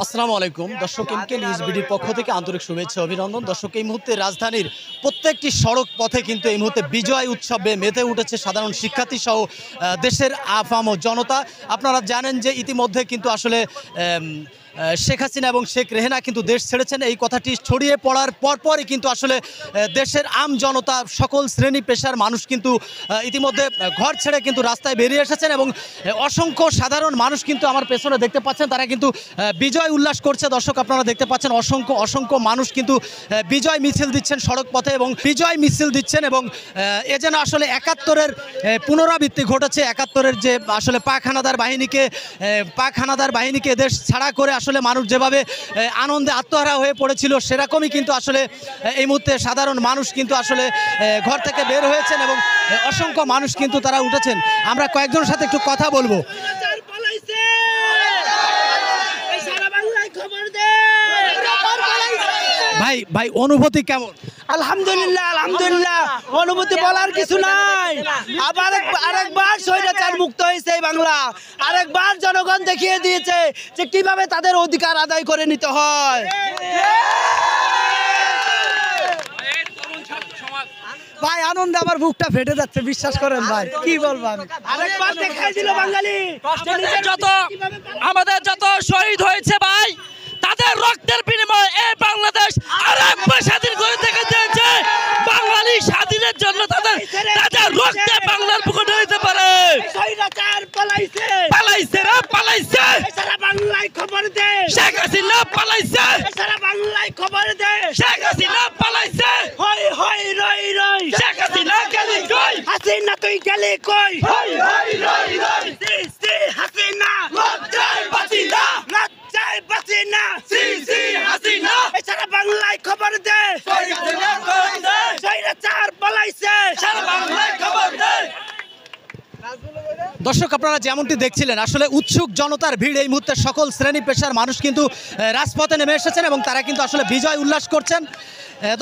আসসালামু আলাইকুম দর্শক, এমকে নিউজ বিডির পক্ষ থেকে আন্তরিক শুভেচ্ছা অভিনন্দন। দর্শক, এই মুহূর্তে রাজধানীর প্রত্যেকটি সড়ক পথে কিন্তু এই মুহূর্তে বিজয় উৎসবে মেতে উঠেছে সাধারণ শিক্ষার্থী সহ দেশের আফাম ও জনতা। আপনারা জানেন যে ইতিমধ্যে কিন্তু আসলে শেখ হাসিনা এবং শেখ রেহেনা কিন্তু দেশ ছেড়েছেন। এই কথাটি ছড়িয়ে পড়ার পরপরই কিন্তু আসলে দেশের আম জনতা, সকল শ্রেণী পেশার মানুষ কিন্তু ইতিমধ্যে ঘর ছেড়ে কিন্তু রাস্তায় বেরিয়ে এসেছেন এবং অসংখ্য সাধারণ মানুষ কিন্তু আমার পেছনে দেখতে পাচ্ছেন, তারা কিন্তু বিজয় উল্লাস করছে। দর্শক, আপনারা দেখতে পাচ্ছেন অসংখ্য মানুষ কিন্তু বিজয় মিছিল দিচ্ছেন সড়ক পথে এবং বিজয় মিছিল দিচ্ছেন এবং এ যেন আসলে ৭১-এর পুনরাবৃত্তি ঘটেছে। ৭১-এর যে আসলে পাক হানাদার বাহিনীকে দেশ ছাড়া করে আসলে মানুষ যেভাবে আনন্দে আত্মহারা হয়ে পড়েছিল, সেরকমই কিন্তু আসলে এই মুহূর্তে সাধারণ মানুষ কিন্তু আসলে ঘর থেকে বের হয়েছেন এবং অসংখ্য মানুষ কিন্তু তারা উঠেছেন। আমরা কয়েকজনের সাথে একটু কথা বলবো। ভাই অনুভূতি কেমন? আলহামদুলিল্লাহ অনুভূতি বলার কিছু নাই। আবার আরেকবার স্বৈরাচার মুক্ত হয়েছে এই বাংলা। আরেকবার জনগণ দেখিয়ে দিয়েছে যে কিভাবে তাদের অধিকার আদায় করে নিতে হয়। ভাই আনন্দে আমার বুকটা ফেটে যাচ্ছে, বিশ্বাস করেন ভাই, কি বলবো আমি। আরেকবার দেখাই দিল বাঙালি আমাদের যত শহীদ হয়েছে ভাই, তাদের রক্তের বিনিময়ে এই বাংলাদেশ আরেকবার স্বাধীন করে দেখিয়েছে। বাঙালি স্বাধীনের জন্য তাদের রক্তে বাংলার বুকে ঢেলতে পারে। পালাইছে সারা বাংলায় খবর দে, শেখ হাসিনা পালাইছে। সারা বাংলায় খবর দে, শেখ হাসিনা পালাইছে। হই হই রই রই, শেখ হাসিনা গেলি কই? হাসিনা তুই গেলি কই? হই হই রই রই, সি হাসিনা লজ্জায় বাঁচি না, লজ্জায় বাঁচি না। সি হাসিনা সারা বাংলায় খবর দে, স্বৈরাচার পালাইছে। সারা বাংলায় খবর দে। দর্শক, আপনারা যেমনটি দেখছিলেন, আসলে উৎসুক জনতার ভিড়। এই মুহূর্তে সকল শ্রেণী পেশার মানুষ কিন্তু রাজপথে নেমে এসেছেন এবং তারা কিন্তু আসলে বিজয় উল্লাস করছেন।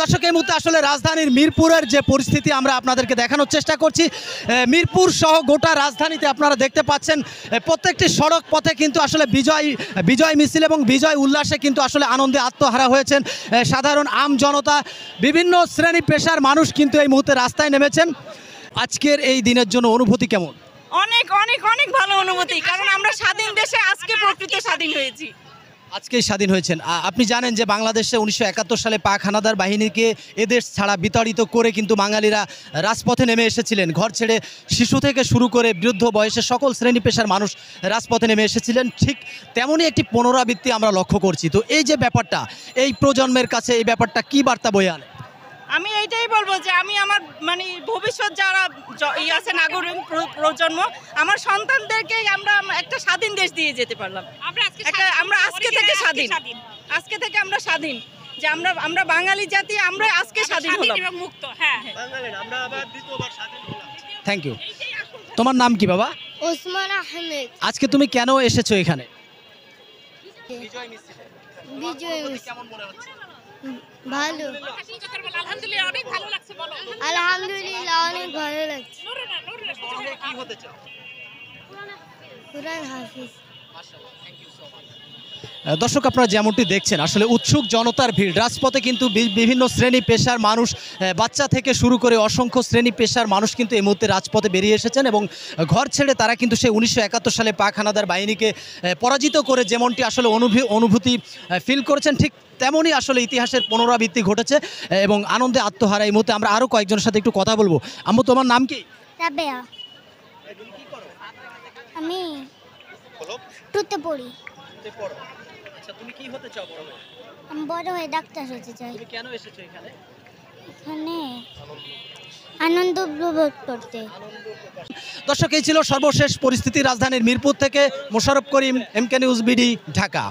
দর্শক, এই মুহূর্তে আসলে রাজধানীর মিরপুরের যে পরিস্থিতি আমরা আপনাদেরকে দেখানোর চেষ্টা করছি। মিরপুর সহ গোটা রাজধানীতে আপনারা দেখতে পাচ্ছেন প্রত্যেকটি সড়ক পথে কিন্তু আসলে বিজয় মিছিল এবং বিজয় উল্লাসে কিন্তু আসলে আনন্দে আত্মহারা হয়েছেন সাধারণ আম জনতা। বিভিন্ন শ্রেণী পেশার মানুষ কিন্তু এই মুহূর্তে রাস্তায় নেমেছেন। আজকের এই দিনের জন্য অনুভূতি কেমন? অনেক অনেক অনেক ভালো অনুভূতি, কারণ আমরা স্বাধীন দেশে আজকে প্রকৃত স্বাধীন হয়েছি। আজকেই স্বাধীন হয়েছেন। আপনি জানেন যে বাংলাদেশে ১৯৭১ সালে পাক হানাদার বাহিনীকে এদেশ ছাড়া বিতাড়িত করে কিন্তু বাঙালিরা রাজপথে নেমে এসেছিলেন। ঘর ছেড়ে শিশু থেকে শুরু করে বৃদ্ধ বয়সে সকল শ্রেণী পেশার মানুষ রাজপথে নেমে এসেছিলেন। ঠিক তেমনই একটি পুনরাবৃত্তি আমরা লক্ষ্য করছি। তো এই যে ব্যাপারটা, এই প্রজন্মের কাছে এই ব্যাপারটা কি বার্তা বয়ে আনে? আমি এইটাই বলবো যে আমি আমার ভবিষ্যৎ যারা আছে নাগরিক প্রজন্ম, আমার সন্তানদেরকে আমরা একটা স্বাধীন দেশ দিয়ে যেতে পারলাম। আমরা আজকে থেকে স্বাধীন, আজকে থেকে আমরা স্বাধীন, যে আমরা বাঙালি জাতি, আমরা আজকে স্বাধীন হলাম, মুক্ত। হ্যাঁ, থ্যাংক ইউ। তোমার নাম কি বাবা? ওসমান আহমেদ। আজকে তুমি কেন এসেছো এখানে? বিজয় ভালো, আলহামদুলিল্লাহ অনেক ভালো লাগছে। বলো। আলহামদুলিল্লাহ অনেক ভালো লাগছে। কি হতে চাও? কুরআন হাফিজ। দর্শক, আপনারা যেমনটি দেখছেন, আসলে উৎসুক জনতার ভিড়। রাজপথে কিন্তু বিভিন্ন শ্রেণী পেশার মানুষ, বাচ্চা থেকে শুরু করে অসংখ্য শ্রেণী পেশার মানুষ কিন্তু এই মুহূর্তে রাজপথে বেরিয়ে এসেছেন এবং ঘর ছেড়ে তারা কিন্তু সেই ১৯৭১ সালে পাক হানাদার বাহিনীকে পরাজিত করে যেমনটি আসলে অনুভূতি ফিল করেছেন, ঠিক তেমনই আসলে ইতিহাসের পুনরাবৃত্তি ঘটেছে এবং আনন্দে আত্মহারা। এই মুহূর্তে আমরা আরও কয়েকজনের সাথে একটু কথা বলবো। আম্মু, তোমার নাম কি? রাবেয়া। আমি টুতে পড়ি। আচ্ছা, তুমি কি হতে চাও বড় হয়ে? আমি বড় হয়ে ডাক্তার হতে চাই। তুমি কেন এসেছো এখানে? এখানে আনন্দ উপভোগ করতে। দর্শক, এই ছিল সর্বশেষ পরিস্থিতি রাজধানীর মিরপুর থেকে। মোশাররফ করিম, এমকে নিউজ বিডি, ঢাকা।